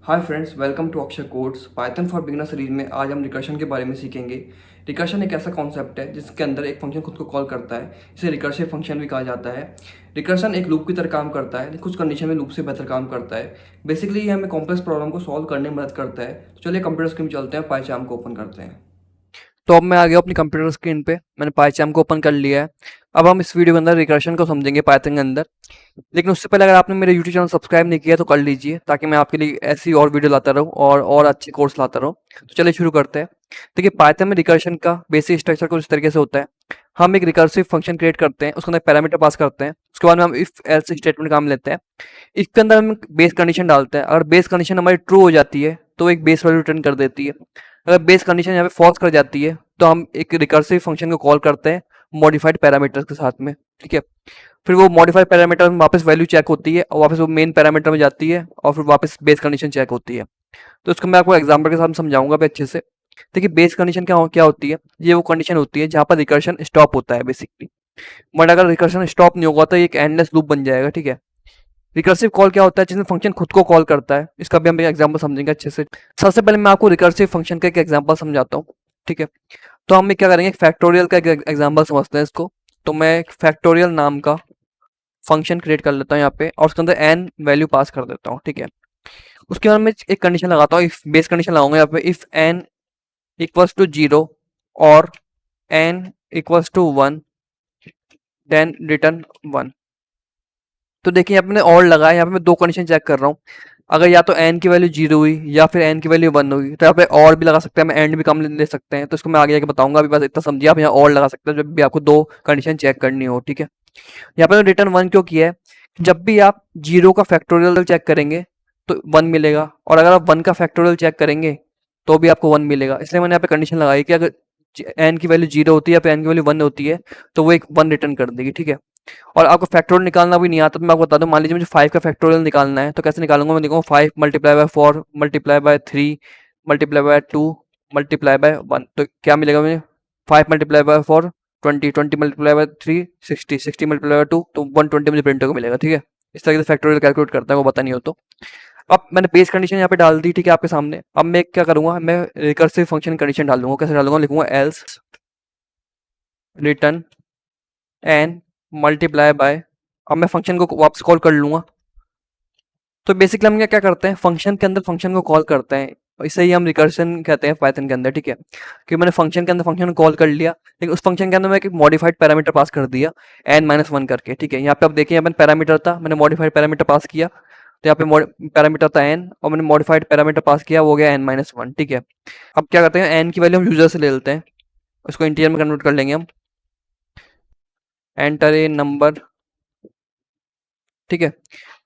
Hi friends, welcome to अक्षर codes Python for beginner series में आज हम रिकर्शन के बारे में सीखेंगे। रिकर्शन एक ऐसा कॉन्सेप्ट है जिसके अंदर एक फंक्शन खुद को कॉल करता है। इसे रिकर्सिव फंक्शन भी कहा जाता है। रिकर्शन एक लूप की तरह काम करता है, कुछ कंडीशन में लूप से बेहतर काम करता है। बेसिकली ये हमें कॉम्प्लेक्स प्रॉब्लम को सॉल्व करने में मदद करता है। तो चलिए कंप्यूटर स्क्रीन में चलते हैं, पाइचार्म को ओपन करते हैं। तो अब मैं आ गया अपनी कंप्यूटर स्क्रीन पे, मैंने पाइचार्म को ओपन कर लिया है। अब हम इस वीडियो के अंदर रिकर्शन को समझेंगे पाइथन के अंदर। लेकिन उससे पहले अगर आपने मेरे यूट्यूब चैनल सब्सक्राइब नहीं किया तो कर लीजिए, ताकि मैं आपके लिए ऐसी और वीडियो लाता रहूँ और अच्छे कोर्स लाता रहूँ। तो चलिए शुरू करते हैं। देखिए, पाइथन में रिकर्शन का बेसिक स्ट्रक्चर कुछ इस तरीके से होता है। हम एक रिकर्सिव फंक्शन क्रिएट करते हैं, उसके अंदर पैरामीटर पास करते हैं, उसके बाद में हम इफ एल्स स्टेटमेंट काम लेते हैं। इसके अंदर हम बेस कंडीशन डालते हैं। अगर बेस कंडीशन हमारी ट्रू हो जाती है तो एक बेस वैल्यू रिटर्न कर देती है। अगर बेस कंडीशन यहाँ पे फॉल्स कर जाती है तो हम एक रिकर्सिव फंक्शन को कॉल करते हैं मॉडिफाइड पैरामीटर्स के साथ में। ठीक है, फिर वो मॉडिफाइड पैरामीटर में वापस वैल्यू चेक होती है और वापस वो मेन पैरामीटर में जाती है और फिर वापस बेस कंडीशन चेक होती है। तो इसको मैं आपको एग्जांपल के साथ समझाऊंगा भी अच्छे से। देखिए, बेस कंडीशन क्या होती है? ये वो कंडीशन होती है जहाँ पर रिकर्शन स्टॉप होता है बेसिकली। बट अगर रिकर्शन स्टॉप नहीं होगा तो ये एक एंडलेस लूप बन जाएगा। ठीक है, रिकर्सिव कॉल क्या होता है? जिसमें फंक्शन खुद को कॉल करता है। इसका भी हम एक एग्जांपल समझेंगे अच्छे से। सबसे पहले मैं आपको रिकर्सिव फंक्शन का एक एग्जांपल समझाता हूँ। ठीक है, तो हम क्या करेंगे, फैक्टोरियल का एक एग्जांपल समझते हैं इसको। तो मैं फैक्टोरियल नाम का फंक्शन क्रिएट कर लेता हूँ यहाँ पे और उसके अंदर एन वैल्यू पास कर देता हूँ। ठीक है, उसके बाद मैं एक कंडीशन लगाता हूँ, इफ बेस कंडीशन लगाऊंगा यहाँ पे, इफ एन इक्वल्स टू 0 और n equals to 1 then return 1। तो देखिए, यहाँ पे मैंने और लगाया, यहाँ पे मैं दो कंडीशन चेक कर रहा हूँ। अगर या तो एन की वैल्यू 0 हुई या फिर एन की वैल्यू 1 हुई तो यहाँ पे और भी लगा सकते हैं, हम एंड भी कम ले सकते हैं। तो इसको मैं आगे जाके बताऊंगा, अभी बस इतना समझिए। आप यहाँ और लगा सकते हैं जब भी आपको दो कंडीशन चेक करनी हो। ठीक है, यहाँ पे रिटर्न 1 क्यों किया है? जब भी आप 0 का फैक्टोरियल चेक करेंगे तो 1 मिलेगा, और अगर आप 1 का फैक्टोरियल चेक करेंगे तो भी आपको 1 मिलेगा। इसलिए मैंने यहाँ पे कंडीशन लगाई कि अगर एन की वैल्यू 0 होती है या फिर एन की वैल्यू 1 होती है तो वो एक 1 रिटर्न कर देगी। ठीक है, और आपको फैक्टोरियल निकालना भी नहीं आता तो मैं आपको बता दूं। मान लीजिए मुझे 5 का फैक्टोरियल निकालना है, तो कैसे निकालूंगा? मैं देखूंगा 5 multiply by 4 multiply by 3 multiply by 2 multiply by 1। तो क्या मिलेगा मुझे? 5 multiply by 4 20, 20 multiply by 3 60, 60 multiply by 2 तो 120 मुझे प्रिंटर को मिलेगा। ठीक है, इस तरह से फैक्टोरियल कैलकुलेट करता है, वो पता नहीं हो तो। अब मैंने बेस कंडीशन यहाँ पे डाल दी, ठीक है, आपके सामने। अब मैं क्या करूंगा, मैं रिकर्सिव फंक्शन कंडीशन डाल दूंगा। कैसे डालूंगा? लिखूंगा else return n multiply by, अब मैं फंक्शन को वापस कॉल कर लूंगा। तो बेसिकली हम क्या करते हैं, फंक्शन के अंदर फंक्शन को कॉल करते हैं। इसे ही हम रिकर्शन कहते हैं पाइथन के अंदर। ठीक है, कि मैंने फंक्शन के अंदर फंक्शन को कॉल कर लिया, लेकिन उस फंक्शन के अंदर मैं एक मॉडिफाइड पैरामीटर पास कर दिया n-1 करके। ठीक है, यहाँ पे आप देखिए, यहाँ पे पैरामीटर था, मैंने मॉडिफाइड पैरामीटर पास किया, तो यहाँ पे पैरामीटर था n और मैंने मॉडिफाइड पैरामीटर पास किया, वो हो गया n-1। ठीक है, अब क्या करते हैं, n की वैल्यू हम यूजर से ले लेते हैं, उसको इंटीजर में कन्वर्ट कर लेंगे हम। Enter a number. ठीक है,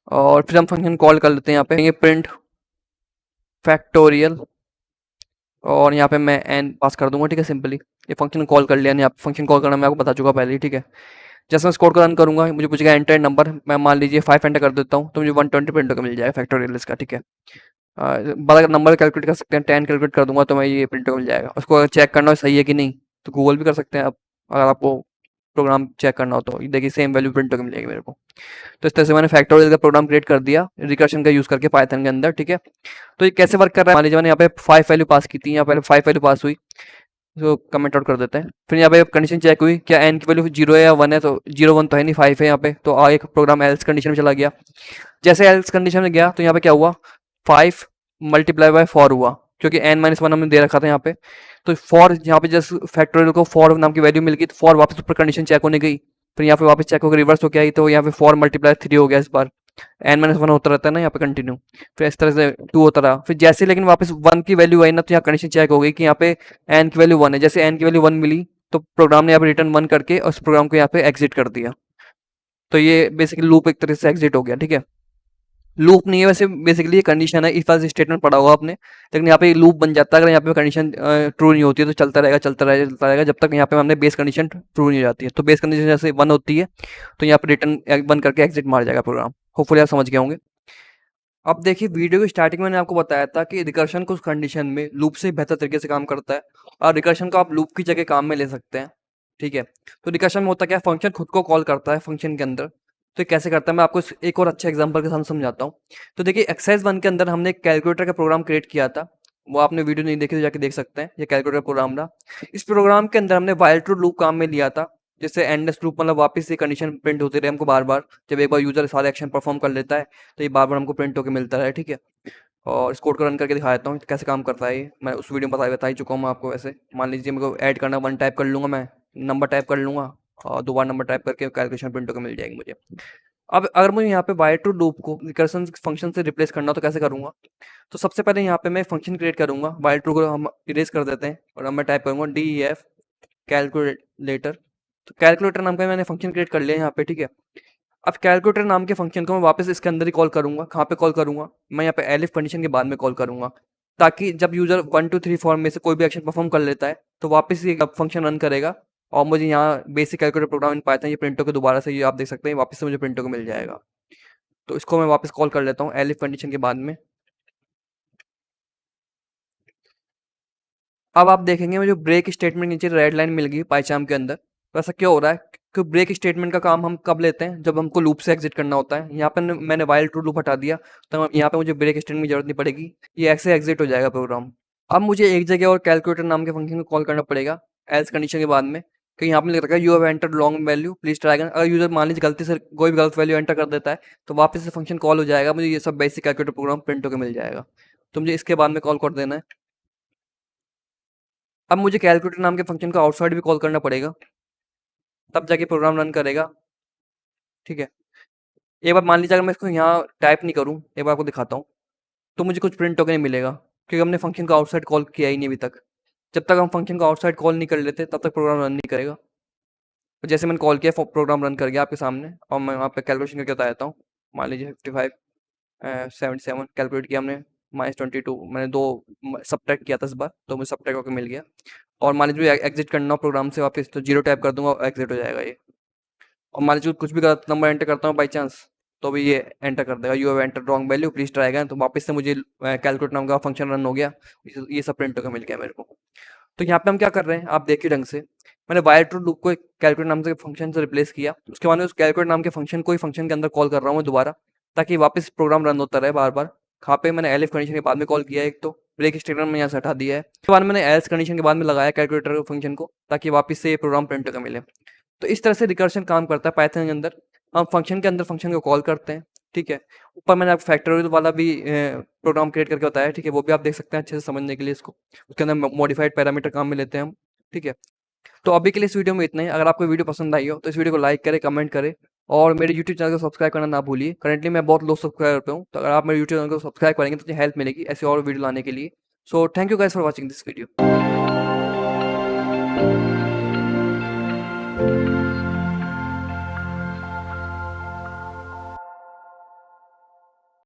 और फिर हम फंक्शन कॉल कर लेते हैं, यहाँ पे प्रिंट फैक्टोरियल और यहाँ पे मैं एन पास कर दूंगा। ठीक है, सिंपली ये फंक्शन कॉल कर लिया। यहाँ पे फंक्शन कॉल करना मैं आपको बता चुका पहले ही। ठीक है, जैसे मैं कोड को रन करूंगा मुझे पूछेगा एंटर नंबर, मैं मान लीजिए 5 एंटर कर देता हूँ तो मुझे 120 प्रिंट होकर मिल जाएगा फैक्टोरियल इसका। ठीक है, बड़ा नंबर कैलकुलेट कर सकते हैं, 10 कैलकुलेट कर दूंगा तो मैं ये प्रिंट मिल जाएगा। उसको अगर चेक करना हो सही है कि नहीं तो गूगल भी कर सकते हैं आप, अगर आपको प्रोग्राम चेक करना हो तो। देखिए, सेम वैल्यू प्रिंट होकर मिलेगी मेरे को। तो इस तरह से मैंने फैक्टोरियल का प्रोग्राम क्रिएट कर दिया रिकर्शन का यूज करके पाइथन के अंदर। ठीक है, तो ये कैसे वर्क कर रहा है? मान लीजिए मैंने यहाँ पे 5 वैल्यू पास की थी, यहाँ पे 5 वैल्यू पास हुई, तो कमेंट आउट कर देते हैं। फिर यहाँ पे कंडीशन चेक हुई, क्या एन की वैल्यू 0 है या 1 है? तो 0 1 तो है नहीं, 5 है यहाँ पे। तो एक प्रोग्राम एल्स कंडीशन में चला गया। जैसे एल्स कंडीशन में गया तो यहाँ पे क्या हुआ, 5 मल्टीप्लाई बाय 4 हुआ, क्योंकि n-1 हमने दे रखा था यहाँ पे। तो फॉर यहाँ पे जैसे फैक्टोरियल को फॉर नाम की वैल्यू मिल गई तो फॉर वापस ऊपर कंडीशन चेक होने गई, फिर यहाँ पे वापस चेक होकर रिवर्स हो गया ही, तो यहाँ पे 4 मल्टीप्लाई 3 हो गया। इस बार n-1 होता रहता है ना यहाँ पे कंटिन्यू, फिर इस तरह से 2 होता रहा। फिर जैसे लेकिन वापस 1 की वैल्यू आई ना तो यहाँ कंडीशन चेक हो गई कि यहाँ पे n की वैल्यू 1 है। जैसे n की वैल्यू 1 मिली तो प्रोग्राम ने यहाँ पे रिटर्न 1 करके उस प्रोग्राम को यहाँ पे एग्जिट कर दिया। तो ये बेसिकली लूप एक तरह से एग्जिट हो गया। ठीक है, लूप नहीं है वैसे, बेसिकली ये कंडीशन है। इफ एल्स स्टेटमेंट पढ़ा होगा आपने, लेकिन यहाँ पे लूप बन जाता है। अगर यहाँ पे कंडीशन ट्रू नहीं होती है तो चलता रहेगा चलता रहेगा चलता रहेगा जब तक यहाँ पे हमने बेस कंडीशन ट्रू नहीं हो जाती है। तो बेस कंडीशन जैसे 1 होती है तो यहाँ पे रिटर्न 1 करके एग्जिट मार जाएगा प्रोग्राम। होपफुली आप समझ गए होंगे। अब देखिए, वीडियो की स्टार्टिंग में मैंने आपको बताया था कि रिकर्शन कुछ कंडीशन में लूप से बेहतर तरीके से काम करता है, और रिकर्शन को आप लूप की जगह काम में ले सकते हैं। ठीक है, तो रिकर्शन में होता क्या है, फंक्शन खुद को कॉल करता है फंक्शन के अंदर। तो ये कैसे करता है मैं आपको एक और अच्छा एग्जांपल के साथ समझाता हूँ। तो देखिए एक्सरसाइज 1 के अंदर हमने एक कैलकुलेटर का प्रोग्राम क्रिएट किया था। वो आपने वीडियो नहीं देखी तो जाके देख सकते हैं। ये कैलकुलेटर प्रोग्राम रहा। इस प्रोग्राम के अंदर हमने व्हाइल ट्रू लूप काम में लिया था। जिससे एंडलेस लूप मतलब वापस से कंडीशन प्रिंट होती रहे हमको बार-बार। जब एक बार यूज़र सारे एक्शन परफॉर्म कर लेता है तो ये बार-बार हमको प्रिंट होके मिलता रहे, ठीक है? और इस कोड को रन करके दिखा देता हूँ कैसे काम करता है ये। मैं उस वीडियो में बता ही चुका हूँ मैं आपको वैसे। मान लीजिए मेरे को ऐड करना 1 टाइप कर लूँगा मैं, नंबर टाइप कर लूँगा और 2 बार नंबर टाइप करके कैलकुलेशन प्रिंट होके मिल जाएगी मुझे। अब अगर मुझे यहाँ पे व्हाइल ट्रू लूप को रिकर्सन फंक्शन से रिप्लेस करना हो तो कैसे करूँगा? तो सबसे पहले यहाँ पे मैं फंक्शन क्रिएट करूँगा। व्हाइल ट्रू को हम इरेज कर देते हैं और अब मैं टाइप करूँगा DEF कैलकुलेटर। तो कैलकुलेटर नाम का मैंने फंक्शन क्रिएट कर लिया यहाँ पे, ठीक है? अब कैलकुलेटर नाम के फंक्शन को मैं वापस इसके अंदर ही कॉल करूँगा। कहाँ पे कॉल करूँगा? मैं यहाँ पे एलिफ कंडीशन के बाद में कॉल करूँगा। ताकि जब यूज़र 1, 2, 3, 4 में से कोई भी एक्शन परफॉर्म कर लेता है तो वापस ये फंक्शन रन करेगा और मुझे यहाँ basic calculator program in Python ये प्रिंट होके दोबारा से ये आप देख सकते हैं वापस से मुझे प्रिंट होके मिल जाएगा। तो इसको मैं वापस कॉल कर लेता हूँ एलिफ कंडीशन के बाद में। अब आप देखेंगे मुझे ब्रेक स्टेटमेंट नीचे रेड लाइन मिल गई पाइचाम के अंदर। तो ऐसा क्यों हो रहा है? कि ब्रेक स्टेटमेंट का काम हम कब लेते हैं? जब हमको लूप से एग्जिट करना होता है। यहाँ पे मैंने व्हाइल ट्रू लूप हटा दिया तो यहाँ पे मुझे ब्रेक स्टेटमेंट की जरूरत नहीं पड़ेगी। ये ऐसे एग्जिट हो जाएगा प्रोग्राम। अब मुझे एक जगह और कैलकुलेटर नाम के फंक्शन को कॉल करना पड़ेगा एल्स कंडीशन के बाद में। कि यहाँ पे लिख रखा है you have entered long value please try again. अगर यूजर मान लीजिए गलती से कोई भी गलत वैल्यू एंटर कर देता है तो वापस से फंक्शन कॉल हो जाएगा। मुझे ये सब बेसिक कैलकुलेटर प्रोग्राम प्रिंट होकर मिल जाएगा। तो मुझे इसके बाद में कॉल कर देना है। अब मुझे कैलकुलेटर नाम के फंक्शन को आउटसाइड भी कॉल करना पड़ेगा। तब जाके प्रोग्राम रन करेगा, ठीक है? एक बार मान लीजिए अगर मैं इसको यहाँ टाइप नहीं करूँ, एक बार आपको दिखाता हूँ, तो मुझे कुछ प्रिंट होके नहीं मिलेगा क्योंकि हमने फंक्शन को आउटसाइड कॉल किया ही नहीं अभी तक। जब तक हम फंक्शन को आउटसाइड कॉल नहीं कर लेते तब तक प्रोग्राम रन नहीं करेगा। तो जैसे मैंने कॉल किया प्रोग्राम रन कर गया आपके सामने और मैं वहाँ पे कैलकुलेशन करके बता देता हूँ। मान लीजिए 55 77 कैलकुलेट किया हमने -22 मैंने 2 सब्ट्रैक्ट किया था इस बार तो मुझे सब्ट्रैक्ट होकर मिल गया। और मान लीजिए एग्जिट करना हो प्रोग्राम से वापस तो 0 टाइप कर दूंगा और एग्जिट हो जाएगा ये। और मान लीजिए कुछ भी गलत नंबर एंटर करता हूँ बाई चांस तो भी ये एंटर कर देगा you have enter wrong value please try again. तो वापस से मुझे कैलकुलेट नाम का फंक्शन रन हो गया। ये सब प्रिंट होकर मिल गया मेरे को। तो यहाँ पे हम क्या कर रहे हैं आप देखिए ढंग से। मैंने वायर ट्रू लूप को एक कैलकुलेट नाम से फंक्शन से रिप्लेस किया। उसके बाद में उस कैलकुलेट नाम के फंक्शन को ही फंक्शन के अंदर कॉल कर रहा हूँ मैं दोबारा ताकि वापस प्रोग्राम रन होता रहे बार बार। यहाँ पे मैंने एलिफ कंडीशन के बाद में कॉल किया है एक तो ब्रेक स्टेटमेंट में यहाँ से हटा दिया है। उसके बाद मैंने एल्स कंडीशन के बाद में लगाया कैलकुलेटर फंक्शन को ताकि वापस से ये प्रोग्राम प्रिंट होकर मिले। तो इस तरह से रिकर्शन काम करता है पाइथन के अंदर। हम फंक्शन के अंदर फंक्शन को कॉल करते हैं, ठीक है? ऊपर मैंने आपको फैक्टोरियल वाला भी प्रोग्राम क्रिएट करके बताया, ठीक है? वो भी आप देख सकते हैं अच्छे से समझने के लिए इसको। उसके अंदर मॉडिफाइड पैरामीटर काम में लेते हैं हम, ठीक है? तो अभी के लिए इस वीडियो में इतना ही। अगर आपको वीडियो पसंद आई हो तो इस वीडियो को लाइक करें, कमेंट करें और मेरे यूट्यूब चैनल को सब्सक्राइब करना ना भूलिए। करंटली मैं बहुत लो सब्सक्राइबर पे हूँ, तो अगर आप मेरे यूट्यूब चैनल को सब्सक्राइब करेंगे तो मुझे हेल्प मिलेगी ऐसी और वीडियो लाने के लिए। So thank you guys for watching this video.